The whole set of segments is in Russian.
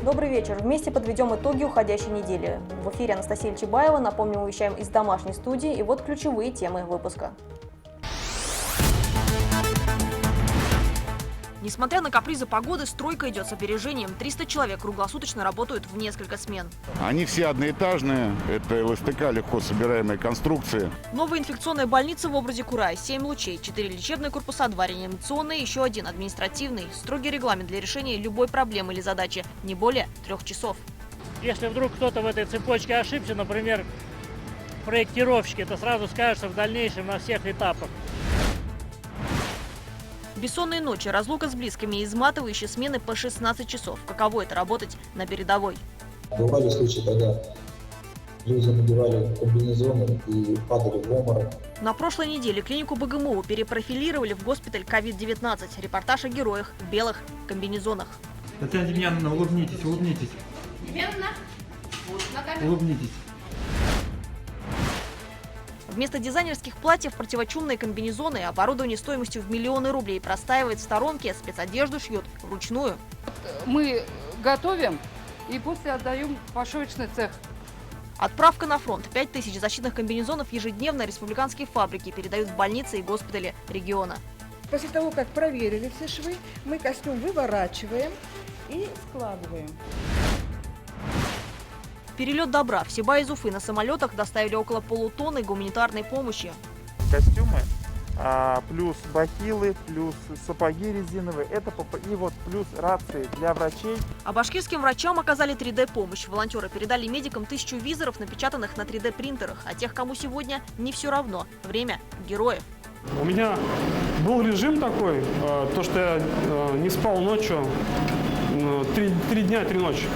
Добрый вечер. Вместе подведем итоги уходящей недели. В эфире Анастасия Чебаева. Напомню, мы вещаем из домашней студии. И вот ключевые темы выпуска. Несмотря на капризы погоды, стройка идет с опережением. 300 человек круглосуточно работают в несколько смен. Они все одноэтажные, это ЛСТК, легко собираемые конструкции. Новая инфекционная больница в образе Курая. 7 лучей, 4 лечебные корпуса, 2 реанимационные, еще 1 административный. Строгий регламент для решения любой проблемы или задачи. Не более 3 часов. Если вдруг кто-то в этой цепочке ошибся, например, проектировщики, это сразу скажется в дальнейшем на всех этапах. Бессонные ночи, разлука с близкими и изматывающие смены по 16 часов. Каково это работать на передовой? Бывали случаи, когда люди надевали комбинезоны и падали в обморок. На прошлой неделе клинику БГМУ перепрофилировали в госпиталь COVID-19. Репортаж о героях в белых комбинезонах. Татьяна Демьяновна, улыбнитесь, улыбнитесь. Демьяновна, на камеру. Улыбнитесь. Вместо дизайнерских платьев противочумные комбинезоны, оборудование стоимостью в миллионы рублей простаивает в сторонке, спецодежду шьют вручную. Мы готовим и после отдаем в пошивочный цех. Отправка на фронт. 5000 защитных комбинезонов ежедневно республиканские фабрики передают в больницы и госпитали региона. После того, как проверили все швы, мы костюм выворачиваем и складываем. Перелет добра. В Сибай из Уфы на самолетах доставили около полутонны гуманитарной помощи. Костюмы, плюс бахилы, плюс сапоги резиновые, и вот плюс рации для врачей. А башкирским врачам оказали 3D-помощь. Волонтеры передали медикам 1000 визоров, напечатанных на 3D-принтерах. А тех, кому сегодня не все равно. Время героев. У меня был режим такой, то что я не спал ночью, 3 дня, 3 ночи.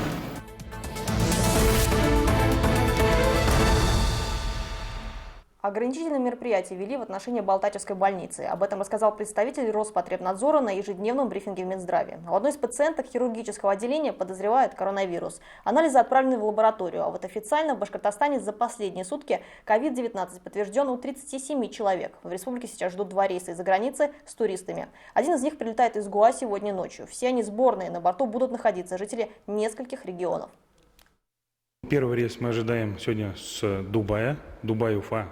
Ограничительные мероприятия ввели в отношении Балтачевской больницы. Об этом рассказал представитель Роспотребнадзора на ежедневном брифинге в Минздраве. У одной из пациенток хирургического отделения подозревают коронавирус. Анализы отправлены в лабораторию, а вот официально в Башкортостане за последние сутки COVID-19 подтвержден у 37 человек. В республике сейчас ждут 2 рейса из-за границы с туристами. Один из них прилетает из Гоа сегодня ночью. Все они сборные, на борту будут находиться жители нескольких регионов. Первый рейс мы ожидаем сегодня с Дубая, Дубай-Уфа.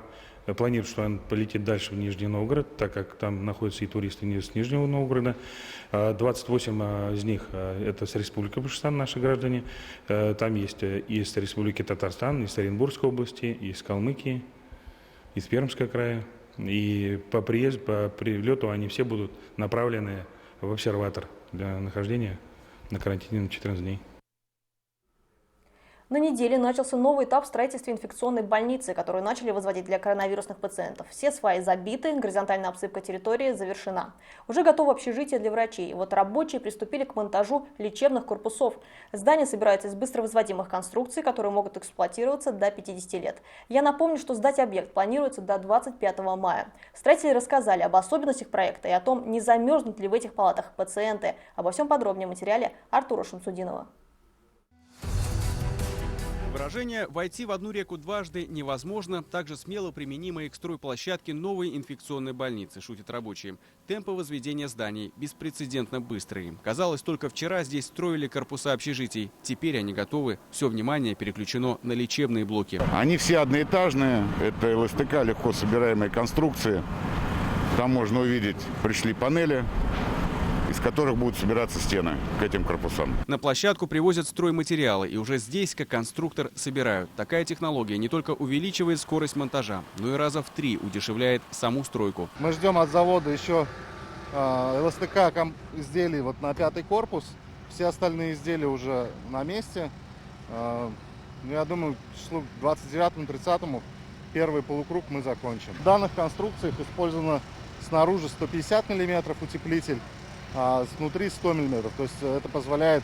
Планирует, что он полетит дальше в Нижний Новгород, так как там находятся и туристы с Нижнего Новгорода. 28 из них это с Республики Башкортостан, наши граждане. Там есть и из Республики Татарстан, из Оренбургской области, из Калмыкии, из Пермского края. И по прилету они все будут направлены в обсерватор для нахождения на карантине на 14 дней. На неделе начался новый этап строительства инфекционной больницы, которую начали возводить для коронавирусных пациентов. Все сваи забиты, горизонтальная обсыпка территории завершена. Уже готово общежитие для врачей. Вот рабочие приступили к монтажу лечебных корпусов. Здание собирается из быстро возводимых конструкций, которые могут эксплуатироваться до 50 лет. Я напомню, что сдать объект планируется до 25 мая. Строители рассказали об особенностях проекта и о том, не замерзнут ли в этих палатах пациенты. Обо всем подробнее в материале Артура Шамсудинова. Выражение «войти в одну реку дважды невозможно» также смело применимо и к стройплощадке новой инфекционной больницы, шутят рабочие. Темпы возведения зданий беспрецедентно быстрые. Казалось, только вчера здесь строили корпуса общежитий. Теперь они готовы. Все внимание переключено на лечебные блоки. Они все одноэтажные, это ЛСТК, легко собираемые конструкции. Там можно увидеть, пришли панели, из которых будут собираться стены к этим корпусам. На площадку привозят стройматериалы, и уже здесь, как конструктор, собирают. Такая технология не только увеличивает скорость монтажа, но и раза в 3 удешевляет саму стройку. Мы ждем от завода еще ЛСТК изделий вот на 5-й корпус. Все остальные изделия уже на месте. Я думаю, числу 29-30 первый полукруг мы закончим. В данных конструкциях использовано снаружи 150 мм утеплитель, а внутри 100 мм. То есть это позволяет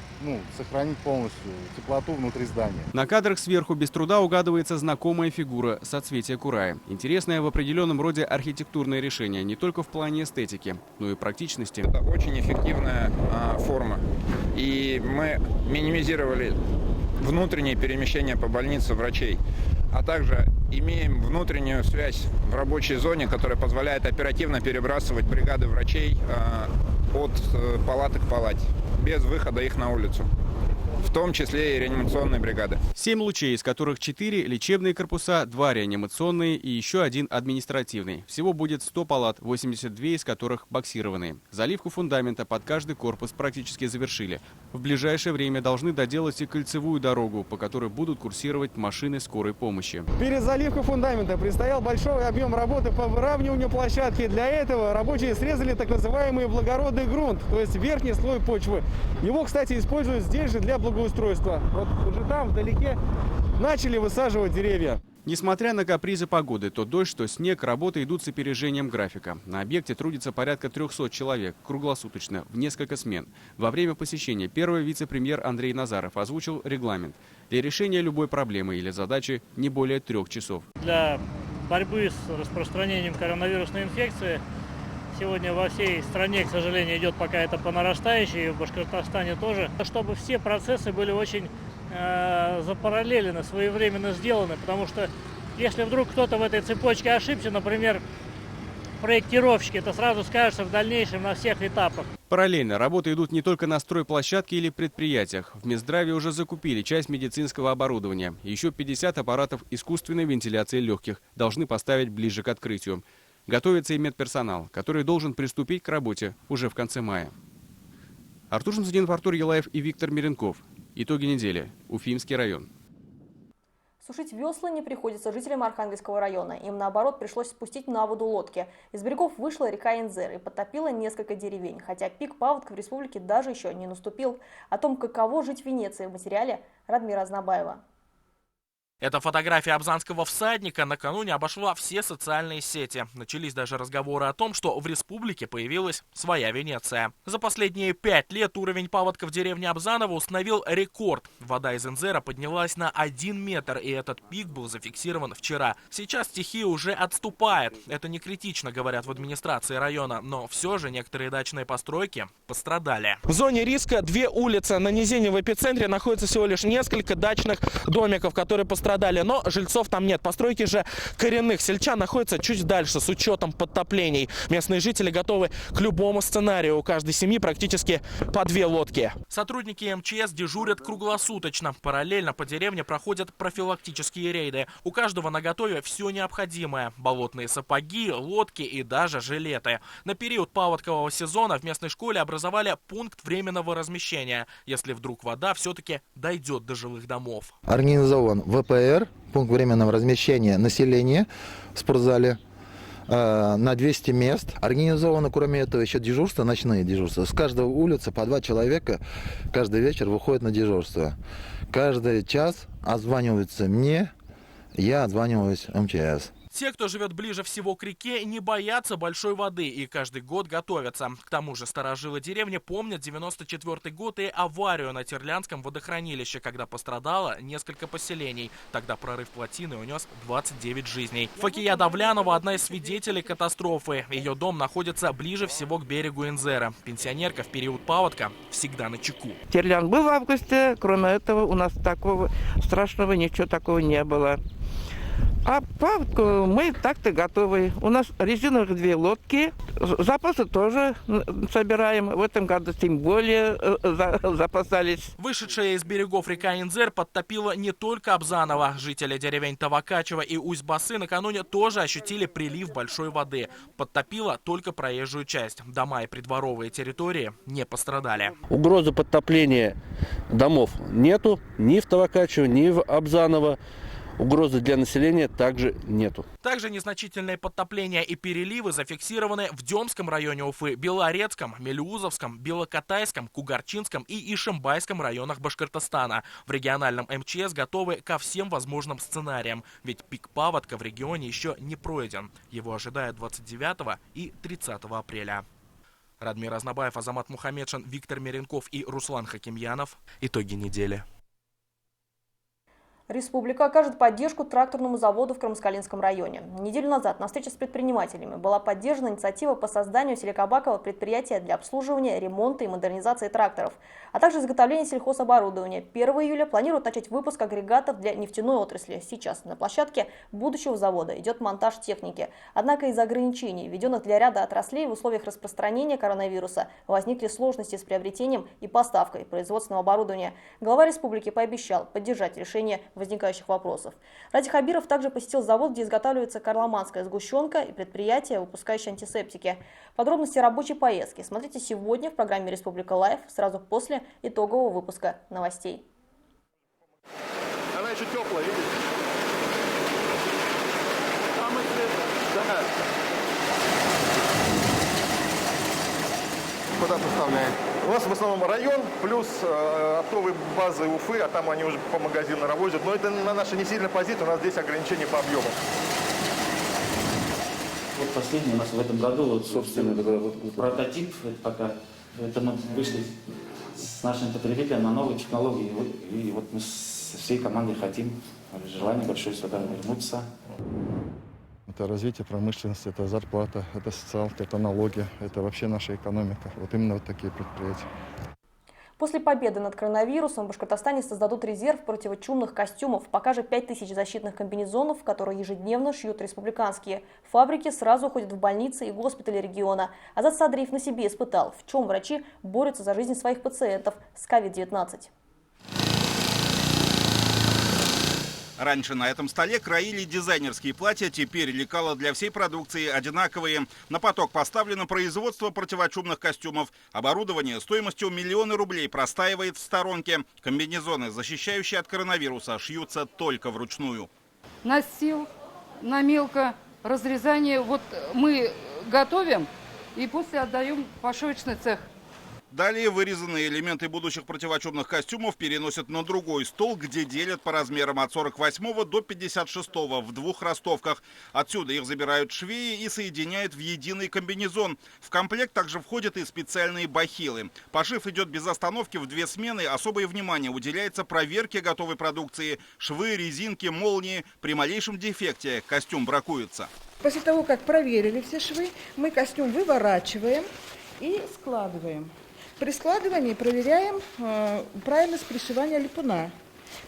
сохранить полностью теплоту внутри здания. На кадрах сверху без труда угадывается знакомая фигура соцветия Курая. Интересное в определенном роде архитектурное решение не только в плане эстетики, но и практичности. Это очень эффективная форма. И мы минимизировали внутренние перемещения по больнице врачей, а также имеем внутреннюю связь в рабочей зоне, которая позволяет оперативно перебрасывать бригады врачей от палаты к палате, без выхода их на улицу. в том числе и реанимационные бригады. 7 лучей, из которых 4 лечебные корпуса, 2 реанимационные и еще 1 административный. Всего будет 100 палат, 82 из которых боксированные. Заливку фундамента под каждый корпус практически завершили. В ближайшее время должны доделать и кольцевую дорогу, по которой будут курсировать машины скорой помощи. Перед заливкой фундамента предстоял большой объем работы по выравниванию площадки. Для этого рабочие срезали так называемый благородный грунт, то есть верхний слой почвы. Его, кстати, используют здесь же для благоустройства. Вот уже там, вдалеке, начали высаживать деревья. Несмотря на капризы погоды, то дождь, то снег, работы идут с опережением графика. На объекте трудится порядка 300 человек, круглосуточно, в несколько смен. Во время посещения первый вице-премьер Андрей Назаров озвучил регламент. Для решения любой проблемы или задачи не более 3 часов. Для борьбы с распространением коронавирусной инфекции сегодня во всей стране, к сожалению, идет пока это по нарастающей, и в Башкортостане тоже. Чтобы все процессы были очень запараллелены, своевременно сделаны, потому что если вдруг кто-то в этой цепочке ошибся, например, проектировщики, это сразу скажется в дальнейшем на всех этапах. Параллельно работы идут не только на стройплощадке или предприятиях. В Минздраве уже закупили часть медицинского оборудования. Еще 50 аппаратов искусственной вентиляции легких должны поставить ближе к открытию. Готовится и медперсонал, который должен приступить к работе уже в конце мая. Артур Шамсудинов, Артур Елаев и Виктор Миренков. Итоги недели. Уфимский район. Сушить весла не приходится жителям Архангельского района. Им, наоборот, пришлось спустить на воду лодки. Из берегов вышла река Инзер и подтопила несколько деревень. Хотя пик паводка в республике даже еще не наступил. О том, каково жить в Венеции, в материале Радмира Азнабаева. Эта фотография абзанского всадника накануне обошла все социальные сети. Начались даже разговоры о том, что в республике появилась своя Венеция. За последние 5 лет уровень паводка в деревне Абзаново установил рекорд. Вода из Инзера поднялась на 1 метр, и этот пик был зафиксирован вчера. Сейчас стихия уже отступает. Это не критично, говорят в администрации района, но все же некоторые дачные постройки пострадали. В зоне риска 2 улицы. На низине в эпицентре находится всего лишь несколько дачных домиков, которые пострадали. Но жильцов там нет. Постройки же коренных сельчан находятся чуть дальше, с учетом подтоплений. Местные жители готовы к любому сценарию. У каждой семьи практически по 2 лодки. Сотрудники МЧС дежурят круглосуточно. Параллельно по деревне проходят профилактические рейды. У каждого наготове все необходимое. Болотные сапоги, лодки и даже жилеты. На период паводкового сезона в местной школе образовали пункт временного размещения, если вдруг вода все-таки дойдет до жилых домов. Организован ВПР, пункт временного размещения населения в спортзале на 200 мест. Организовано, кроме этого, еще дежурства, ночные дежурства. С каждой улицы по 2 человека каждый вечер выходят на дежурство. Каждый час отзваниваются мне, я отзваниваюсь МЧС. Те, кто живет ближе всего к реке, не боятся большой воды и каждый год готовятся. К тому же старожилы деревни помнят 94-й год и аварию на Терлянском водохранилище, когда пострадало несколько поселений. Тогда прорыв плотины унес 29 жизней. Факия Давлянова – одна из свидетелей катастрофы. Ее дом находится ближе всего к берегу Инзера. Пенсионерка в период паводка всегда начеку. Терлян был в августе, кроме этого у нас такого страшного ничего такого не было. А паводку мы так-то готовы. У нас резиновых 2 лодки, запасы тоже собираем. В этом году тем более запасались. Вышедшая из берегов река Инзер подтопила не только Абзаново. Жители деревень Тавакачево и Усть-Басы накануне тоже ощутили прилив большой воды. Подтопила только проезжую часть. Дома и придворовые территории не пострадали. Угрозы подтопления домов нету ни в Тавакачево, ни в Абзаново. Угрозы для населения также нету. Также незначительные подтопления и переливы зафиксированы в Демском районе Уфы, Белорецком, Мелеузовском, Белокатайском, Кугарчинском и Ишимбайском районах Башкортостана. В региональном МЧС готовы ко всем возможным сценариям, ведь пик паводка в регионе еще не пройден. Его ожидают 29 и 30 апреля. Радмир Азнабаев, Азамат Мухамедшин, Виктор Миренков и Руслан Хакимьянов. Итоги недели. Республика окажет поддержку тракторному заводу в Кармаскалинском районе. Неделю назад на встрече с предпринимателями была поддержана инициатива по созданию Селекобакова предприятия для обслуживания, ремонта и модернизации тракторов, а также изготовления сельхозоборудования. 1 июля планируют начать выпуск агрегатов для нефтяной отрасли. Сейчас на площадке будущего завода идет монтаж техники. Однако из-за ограничений, введенных для ряда отраслей в условиях распространения коронавируса, возникли сложности с приобретением и поставкой производственного оборудования. Глава республики пообещал поддержать решение возникающих вопросов. Ради Хабиров также посетил завод, где изготавливается карломанская сгущенка, и предприятие, выпускающее антисептики. Подробности рабочей поездки смотрите сегодня в программе «Республика Лайв» сразу после итогового выпуска новостей. Она еще теплая, видите? Самый свежий. Да. Куда поставляем? У нас в основном район, плюс оптовые базы Уфы, а там они уже по магазинам развозят. Но это на нашей не сильной позиции, у нас здесь ограничения по объему. Вот последний у нас в этом году, вот, собственно, прототип, это мы вышли с нашим потребителем на новые технологии. И вот мы со всей командой хотим, желание большое сюда вернуться. Это развитие промышленности, это зарплата, это социалка, это налоги, это вообще наша экономика. Вот именно вот такие предприятия. После победы над коронавирусом в Башкортостане создадут резерв противочумных костюмов. Пока же 5000 защитных комбинезонов, которые ежедневно шьют республиканские фабрики, сразу уходят в больницы и госпитали региона. Азат Садриев на себе испытал, в чем врачи борются за жизнь своих пациентов с COVID-19. Раньше на этом столе краили дизайнерские платья, теперь лекала для всей продукции одинаковые. На поток поставлено производство противочумных костюмов. Оборудование стоимостью миллионы рублей простаивает в сторонке. Комбинезоны, защищающие от коронавируса, шьются только вручную. Настил, на мелко разрезание. Вот мы готовим и после отдаем в пошивочный цех. Далее вырезанные элементы будущих противочумных костюмов переносят на другой стол, где делят по размерам от 48 до 56 в 2 ростовках. Отсюда их забирают швеи и соединяют в единый комбинезон. В комплект также входят и специальные бахилы. Пошив идет без остановки в 2 смены. Особое внимание уделяется проверке готовой продукции. Швы, резинки, молнии. При малейшем дефекте костюм бракуется. После того, как проверили все швы, мы костюм выворачиваем и складываем. При складывании проверяем правильность пришивания липуна,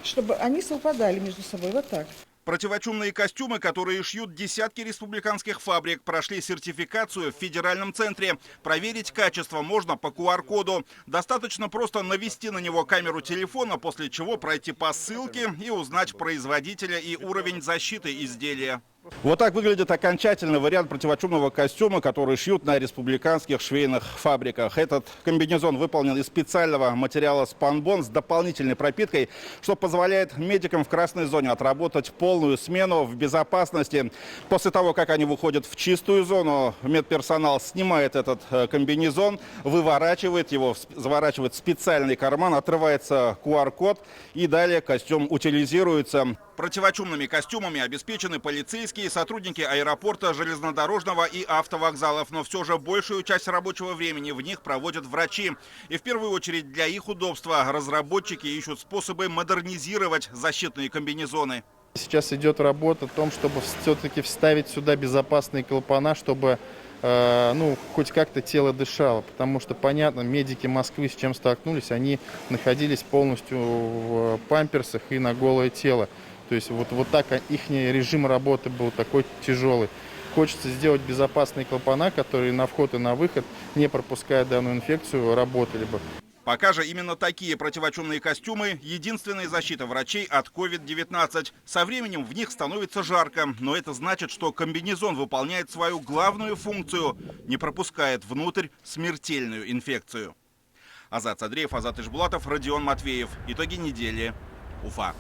чтобы они совпадали между собой. Вот так. Противочумные костюмы, которые шьют десятки республиканских фабрик, прошли сертификацию в федеральном центре. Проверить качество можно по QR-коду. Достаточно просто навести на него камеру телефона, после чего пройти по ссылке и узнать производителя и уровень защиты изделия. Вот так выглядит окончательный вариант противочумного костюма, который шьют на республиканских швейных фабриках. Этот комбинезон выполнен из специального материала спанбон с дополнительной пропиткой, что позволяет медикам в красной зоне отработать полную смену в безопасности. После того, как они выходят в чистую зону, медперсонал снимает этот комбинезон, выворачивает его, заворачивает в специальный карман, отрывается QR-код и далее костюм утилизируется. Противочумными костюмами обеспечены полицейские, сотрудники аэропорта, железнодорожного и автовокзалов. Но все же большую часть рабочего времени в них проводят врачи. И в первую очередь для их удобства разработчики ищут способы модернизировать защитные комбинезоны. Сейчас идет работа о том, чтобы все-таки вставить сюда безопасные клапана, чтобы хоть как-то тело дышало. Потому что, понятно, медики Москвы с чем столкнулись, они находились полностью в памперсах и на голое тело. То есть вот так их режим работы был такой тяжелый. Хочется сделать безопасные клапана, которые на вход и на выход, не пропуская данную инфекцию, работали бы. Пока же именно такие противочумные костюмы – единственная защита врачей от COVID-19. Со временем в них становится жарко, но это значит, что комбинезон выполняет свою главную функцию – не пропускает внутрь смертельную инфекцию. Азат Садриев, Азат Ишбулатов, Родион Матвеев. Итоги недели. Уфа.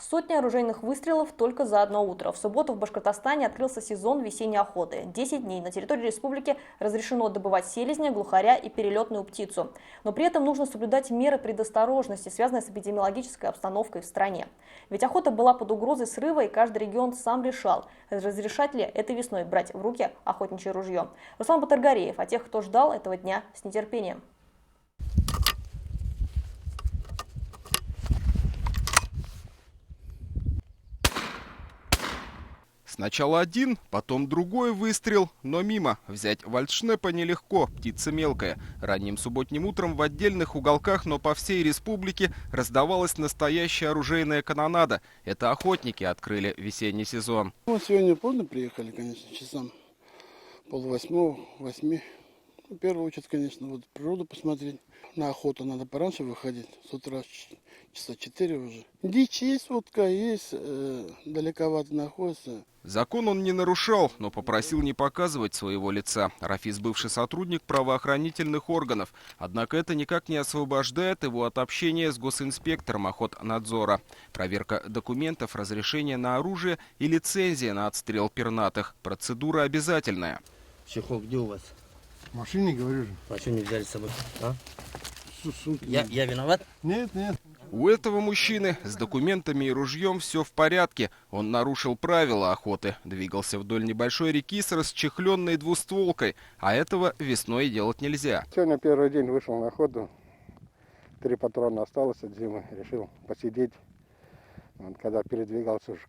Сотни оружейных выстрелов только за одно утро. В субботу в Башкортостане открылся сезон весенней охоты. 10 дней на территории республики разрешено добывать селезня, глухаря и перелетную птицу. Но при этом нужно соблюдать меры предосторожности, связанные с эпидемиологической обстановкой в стране. Ведь охота была под угрозой срыва, и каждый регион сам решал, разрешать ли этой весной брать в руки охотничье ружье. Руслан Батаргареев о тех, кто ждал этого дня с нетерпением. Сначала один, потом другой выстрел, но мимо. Взять вальдшнепа нелегко, птица мелкая. Ранним субботним утром в отдельных уголках, но по всей республике раздавалась настоящая оружейная канонада. Это охотники открыли весенний сезон. Мы сегодня поздно приехали, конечно, часам 7:30, 8. В первую очередь, конечно, вот природу посмотреть. На охоту надо пораньше выходить, с утра часа 4 уже. Дичь есть, утка есть, далековато находится. Закон он не нарушал, но попросил не показывать своего лица. Рафис – бывший сотрудник правоохранительных органов. Однако это никак не освобождает его от общения с госинспектором охотнадзора. Проверка документов, разрешение на оружие и лицензия на отстрел пернатых. Процедура обязательная. Чехол где у вас? В машине, говорю же. А что не взяли с собой? А? Сумки. Я виноват? Нет, нет. У этого мужчины с документами и ружьем все в порядке. Он нарушил правила охоты. Двигался вдоль небольшой реки с расчехленной двустволкой. А этого весной делать нельзя. Сегодня первый день вышел на охоту. 3 патрона осталось от зимы. Решил посидеть. Вот, когда передвигался уже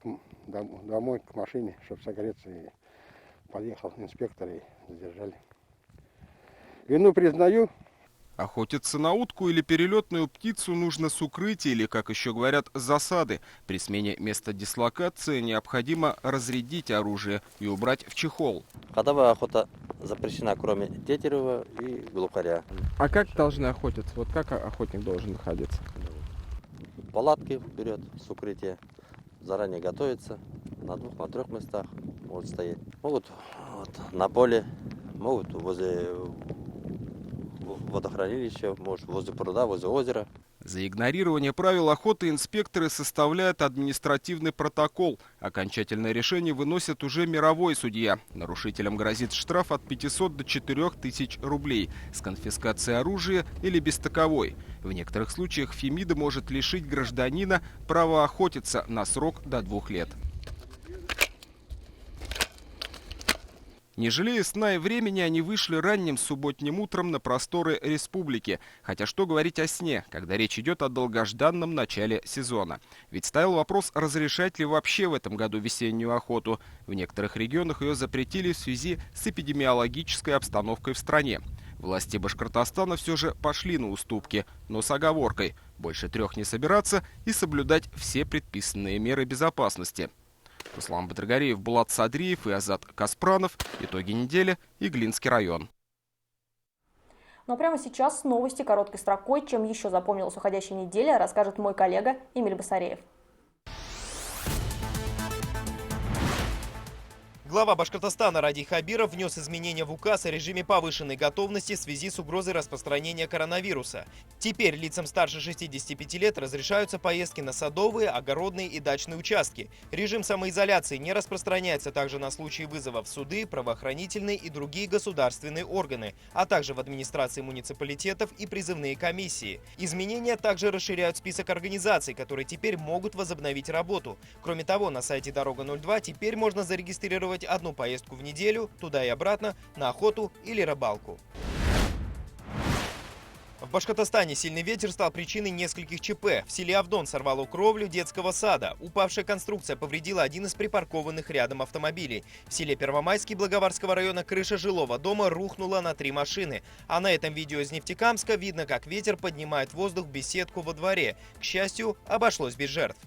домой, к машине, чтобы согреться. И подъехал инспектор и задержали. Вину признаю. Охотиться на утку или перелетную птицу нужно с укрытия или, как еще говорят, засады. При смене места дислокации необходимо разрядить оружие и убрать в чехол. Ходовая охота запрещена, кроме тетерева и глухаря. А как должны охотиться? Вот как охотник должен находиться? Палатки берет с укрытия, заранее готовится, на 2, на 3 местах могут стоять. Могут на поле, могут возле водохранилища, может возле пруда, возле озера. За игнорирование правил охоты инспекторы составляют административный протокол. Окончательное решение выносит уже мировой судья. Нарушителям грозит штраф от 500 до 4000 рублей с конфискацией оружия или без таковой. В некоторых случаях Фемида может лишить гражданина права охотиться на срок до 2 лет. Не жалея сна и времени, они вышли ранним субботним утром на просторы республики. Хотя что говорить о сне, когда речь идет о долгожданном начале сезона. Ведь стоял вопрос, разрешать ли вообще в этом году весеннюю охоту. В некоторых регионах ее запретили в связи с эпидемиологической обстановкой в стране. Власти Башкортостана все же пошли на уступки, но с оговоркой: больше 3 не собираться и соблюдать все предписанные меры безопасности. Руслан Батыргариев, Булат Садриев и Азат Каспранов. Итоги недели. Иглинский район. Но прямо сейчас новости короткой строкой. Чем еще запомнилась уходящая неделя, расскажет мой коллега Эмиль Басареев. Глава Башкортостана Радий Хабиров внес изменения в указ о режиме повышенной готовности в связи с угрозой распространения коронавируса. Теперь лицам старше 65 лет разрешаются поездки на садовые, огородные и дачные участки. Режим самоизоляции не распространяется также на случаи вызова в суды, правоохранительные и другие государственные органы, а также в администрации муниципалитетов и призывные комиссии. Изменения также расширяют список организаций, которые теперь могут возобновить работу. Кроме того, на сайте «Дорога-02» теперь можно зарегистрировать одну поездку в неделю, туда и обратно, на охоту или рыбалку. В Башкортостане сильный ветер стал причиной нескольких ЧП. В селе Авдон сорвало кровлю детского сада. Упавшая конструкция повредила один из припаркованных рядом автомобилей. В селе Первомайский Благоварского района крыша жилого дома рухнула на 3 машины. А на этом видео из Нефтекамска видно, как ветер поднимает в воздух беседку во дворе. К счастью, обошлось без жертв.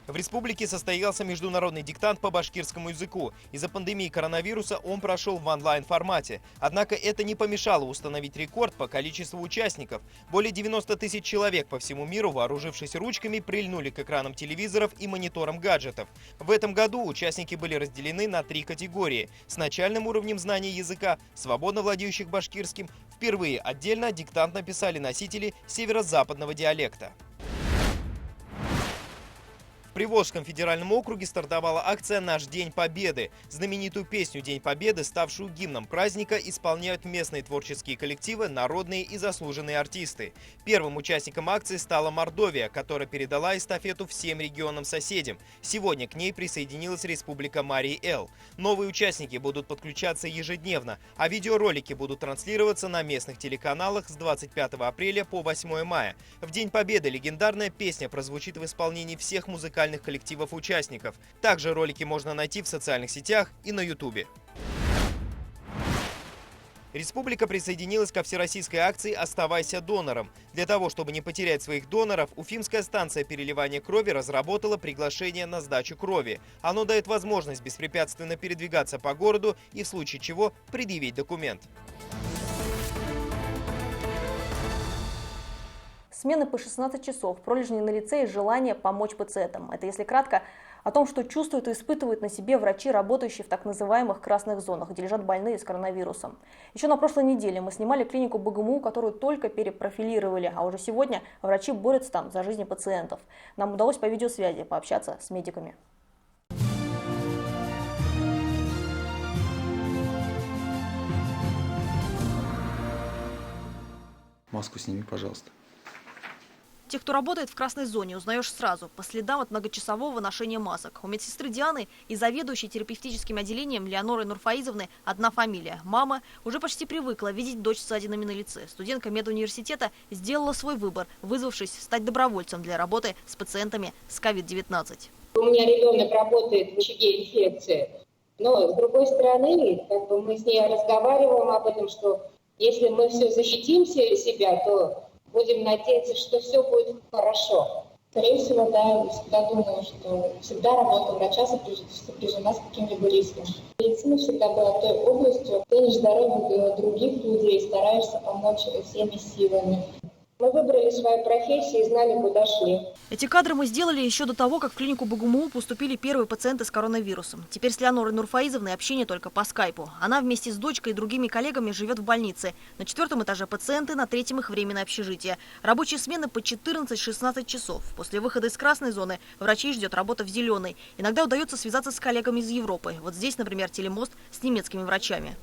В республике состоялся международный диктант по башкирскому языку. Из-за пандемии коронавируса он прошел в онлайн-формате. Однако это не помешало установить рекорд по количеству участников. Более 90 тысяч человек по всему миру, вооружившись ручками, прильнули к экранам телевизоров и мониторам гаджетов. В этом году участники были разделены на 3 категории. С начальным уровнем знания языка, свободно владеющих башкирским. Впервые отдельно диктант написали носители северо-западного диалекта. В Приволжском федеральном округе стартовала акция «Наш День Победы». Знаменитую песню «День Победы», ставшую гимном праздника, исполняют местные творческие коллективы, народные и заслуженные артисты. Первым участником акции стала Мордовия, которая передала эстафету всем регионам-соседям. Сегодня к ней присоединилась Республика Марий-Эл. Новые участники будут подключаться ежедневно, а видеоролики будут транслироваться на местных телеканалах с 25 апреля по 8 мая. В День Победы легендарная песня прозвучит в исполнении всех музыкальных музыкальных коллективов участников. Также ролики можно найти в социальных сетях и на YouTube. Республика присоединилась ко всероссийской акции «Оставайся донором». Для того, чтобы не потерять своих доноров, Уфимская станция переливания крови разработала приглашение на сдачу крови. Оно дает возможность беспрепятственно передвигаться по городу и в случае чего предъявить документ. Смены по 16 часов, пролежни на лице и желание помочь пациентам. Это, если кратко, о том, что чувствуют и испытывают на себе врачи, работающие в так называемых красных зонах, где лежат больные с коронавирусом. Еще на прошлой неделе мы снимали клинику БГМУ, которую только перепрофилировали, а уже сегодня врачи борются там за жизни пациентов. Нам удалось по видеосвязи пообщаться с медиками. Маску сними, пожалуйста. Тех, кто работает в красной зоне, узнаешь сразу, по следам от многочасового ношения масок. У медсестры Дианы и заведующей терапевтическим отделением Леоноры Нурфаизовны одна фамилия. Мама уже почти привыкла видеть дочь с ссадинами на лице. Студентка медуниверситета сделала свой выбор, вызвавшись стать добровольцем для работы с пациентами с COVID-19. У меня ребенок работает в очаге инфекции, но с другой стороны, мы с ней разговариваем об этом, что если мы все защитим себя, то будем надеяться, что все будет хорошо. Скорее всего, да, всегда думаю, что всегда работа врача сопряжена с каким-либо риском. Медицина всегда была той областью, ценишь здоровье других людей, стараешься помочь всеми силами. Мы выбрали свою профессию и знали, куда шли. Эти кадры мы сделали еще до того, как в клинику БГМУ поступили первые пациенты с коронавирусом. Теперь с Леонорой Нурфаизовной общение только по скайпу. Она вместе с дочкой и другими коллегами живет в больнице. На 4-м этаже пациенты, на 3-м их временное общежитие. Рабочие смены по 14-16 часов. После выхода из красной зоны врачей ждет работа в зеленой. Иногда удается связаться с коллегами из Европы. Вот здесь, например, телемост с немецкими врачами.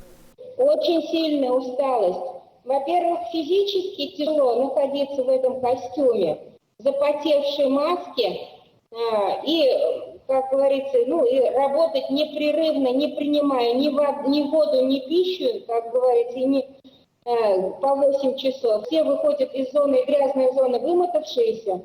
Очень сильная усталость. Во-первых, физически тяжело находиться в этом костюме, запотевшей маске и, как говорится, и работать непрерывно, не принимая ни воду, ни пищу, как говорится, по 8 часов. Все выходят из зоны, грязной зоны, вымотавшиеся.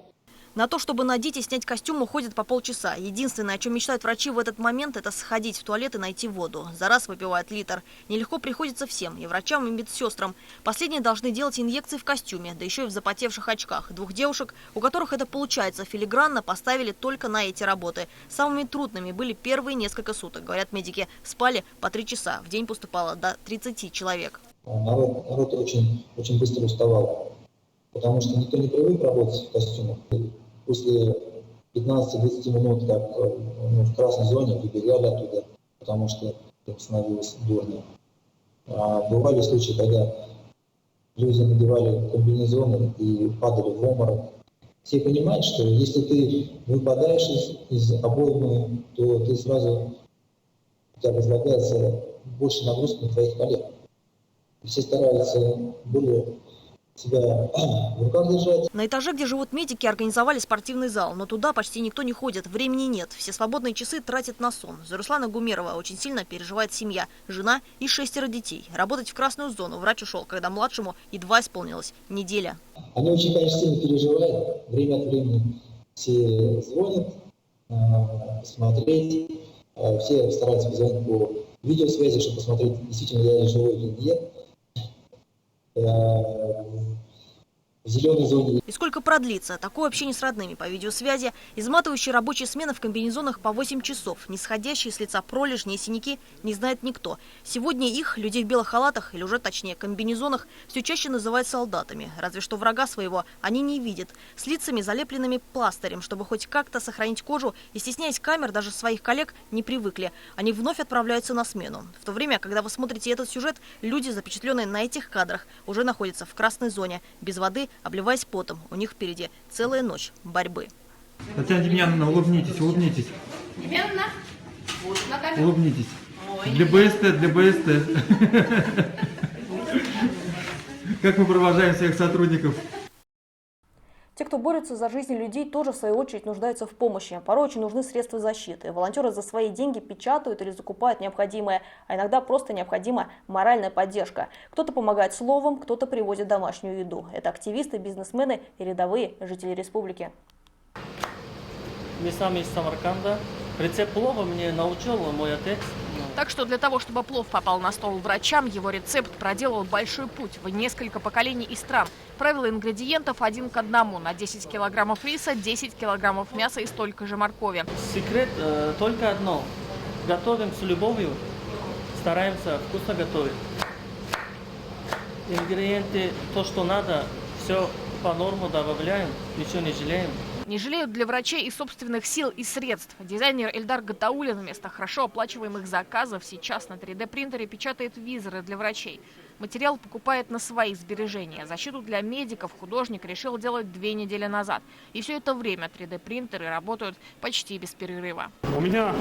На то, чтобы надеть и снять костюм, уходит по полчаса. Единственное, о чем мечтают врачи в этот момент, это сходить в туалет и найти воду. За раз выпивают литр. Нелегко приходится всем, и врачам, и медсестрам. Последние должны делать инъекции в костюме, да еще и в запотевших очках. 2 девушек, у которых это получается филигранно, поставили только на эти работы. Самыми трудными были первые несколько суток. Говорят медики, спали по 3 часа. В день поступало до 30 человек. Народ очень быстро уставал, потому что никто не привык работать в костюмах. После 15-20 минут, как в красной зоне, выбегали оттуда, потому что становилось дурно. Бывали случаи, когда люди надевали комбинезоны и падали в обморок. Все понимают, что если ты выпадаешь из обоймы, то ты сразу, у тебя возлагается больше нагрузки на твоих коллег. Все стараются более себя в руках держать. На этаже, где живут медики, организовали спортивный зал, но туда почти никто не ходит, времени нет. Все свободные часы тратят на сон. За Руслана Гумерова очень сильно переживает семья, жена и 6 детей. Работать в красную зону врач ушел, когда младшему едва исполнилась неделя. Они очень, конечно, сильно переживают. Время от времени все звонят, посмотреть. Все стараются позвонить по видеосвязи, чтобы посмотреть, действительно я живой или нет. В зеленой зоне. И сколько продлится такое общение с родными по видеосвязи, изматывающие рабочие смены в комбинезонах по 8 часов, не сходящие с лица пролежни и синяки, не знает никто. Сегодня их, людей в белых халатах, или уже точнее комбинезонах, все чаще называют солдатами. Разве что врага своего они не видят. С лицами, залепленными пластырем, чтобы хоть как-то сохранить кожу, и стесняясь камер, даже своих коллег не привыкли. Они вновь отправляются на смену. В то время, когда вы смотрите этот сюжет, люди, запечатленные на этих кадрах, уже находятся в красной зоне, без воды, обливаясь потом. У них впереди целая ночь борьбы. Татьяна Демьяновна, улыбнитесь, улыбнитесь. Демьяновна, на камеру. Улыбнитесь. Для БСТ. Как мы провожаем всех сотрудников? Те, кто борется за жизни людей, тоже в свою очередь нуждаются в помощи. Порой очень нужны средства защиты. Волонтеры за свои деньги печатают или закупают необходимое, а иногда просто необходима моральная поддержка. Кто-то помогает словом, кто-то привозит домашнюю еду. Это активисты, бизнесмены и рядовые жители республики. Мы сами из Самарканда. Рецепт плова мне научил мой отец. Так что для того, чтобы плов попал на стол врачам, его рецепт проделал большой путь в несколько поколений и стран. Правило ингредиентов 1 к 1. На 10 килограммов риса 10 килограммов мяса и столько же моркови. Секрет только одно. Готовим с любовью, стараемся вкусно готовить. Ингредиенты, то, что надо, все по норму добавляем, ничего не жалеем. Не жалеют для врачей и собственных сил и средств. Дизайнер Эльдар Гатаулин вместо хорошо оплачиваемых заказов сейчас на 3D-принтере печатает визоры для врачей. Материал покупает на свои сбережения. Защиту для медиков художник решил делать 2 недели назад. И все это время 3D-принтеры работают почти без перерыва. У меня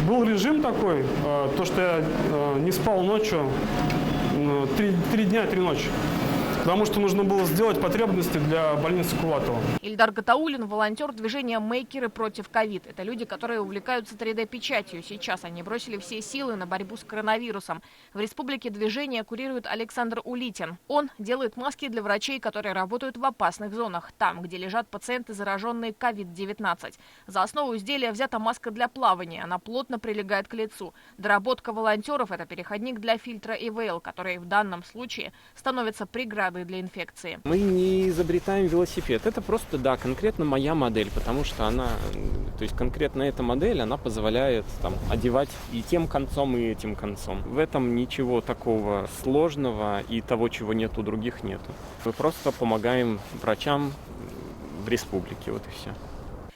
был режим такой, то что я не спал ночью 3 дня, 3 ночи. Потому что нужно было сделать потребности для больницы Кулатова. Эльдар Гатаулин – волонтер движения «Мейкеры против ковид». Это люди, которые увлекаются 3D-печатью. Сейчас они бросили все силы на борьбу с коронавирусом. В республике движение курирует Александр Улитин. Он делает маски для врачей, которые работают в опасных зонах, там, где лежат пациенты, зараженные COVID-19. За основу изделия взята маска для плавания. Она плотно прилегает к лицу. Доработка волонтеров – это переходник для фильтра EVL, который в данном случае становится преградой для инфекции. Мы не изобретаем велосипед. Это просто, да, конкретно моя модель, потому что она, то есть конкретно эта модель, она позволяет там одевать и тем концом, и этим концом. В этом ничего такого сложного и того, чего нет у других, нету. Мы просто помогаем врачам в республике, вот и все.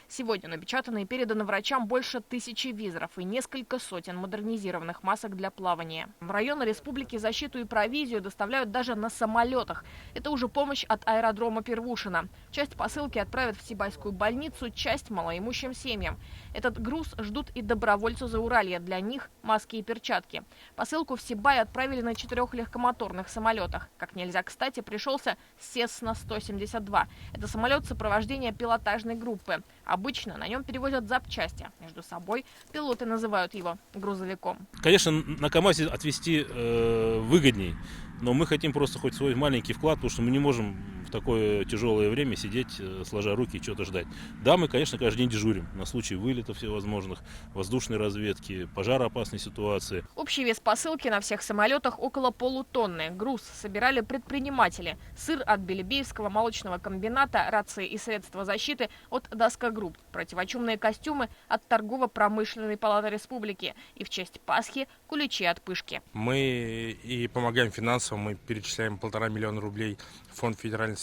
Сегодня напечатано и передано врачам больше 1000 визоров и несколько сотен модернизированных масок для плавания. В районы республики защиту и провизию доставляют даже на самолетах. Это уже помощь от аэродрома Первушино. Часть посылки отправят в Сибайскую больницу, часть малоимущим семьям. Этот груз ждут и добровольцы Зауралья. Для них маски и перчатки. Посылку в Сибай отправили на 4 легкомоторных самолетах. Как нельзя кстати пришелся Cessna-172. Это самолет сопровождения пилотажной группы. Обычно на нем перевозят запчасти. Между собой пилоты называют его грузовиком. Конечно, на КАМАЗе отвезти выгодней, но мы хотим просто хоть свой маленький вклад, потому что мы не можем в такое тяжелое время сидеть, сложа руки и что-то ждать. Да, мы, конечно, каждый день дежурим на случай вылетов всевозможных, воздушной разведки, пожароопасной ситуации. Общий вес посылки на всех самолетах около полутонны. Груз собирали предприниматели. Сыр от Белебеевского молочного комбината, рации и средства защиты от Даска Групп, противочумные костюмы от Торгово-промышленной палаты республики и в честь Пасхи куличи от Пышки. Мы и помогаем финансово, мы перечисляем 1,5 миллиона рублей в фонд федеральных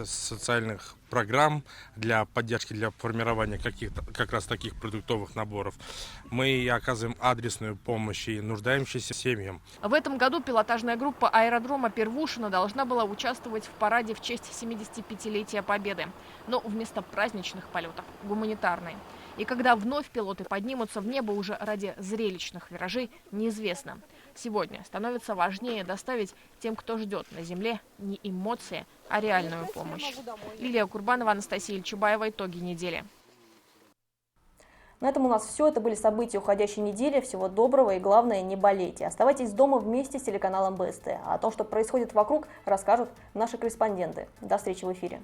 социальных программ для поддержки, для формирования как раз таких продуктовых наборов. Мы оказываем адресную помощь и нуждающимся семьям. В этом году пилотажная группа аэродрома Первушино должна была участвовать в параде в честь 75-летия Победы. Но вместо праздничных полетов – гуманитарные. И когда вновь пилоты поднимутся в небо уже ради зрелищных виражей, неизвестно. Сегодня становится важнее доставить тем, кто ждет на земле, не эмоции, а реальную помощь. Лилия Курбанова, Анастасия Ильчубаева. Итоги недели. На этом у нас все. Это были события уходящей недели. Всего доброго и, главное, не болейте. Оставайтесь дома вместе с телеканалом БСТ. А о том, что происходит вокруг, расскажут наши корреспонденты. До встречи в эфире.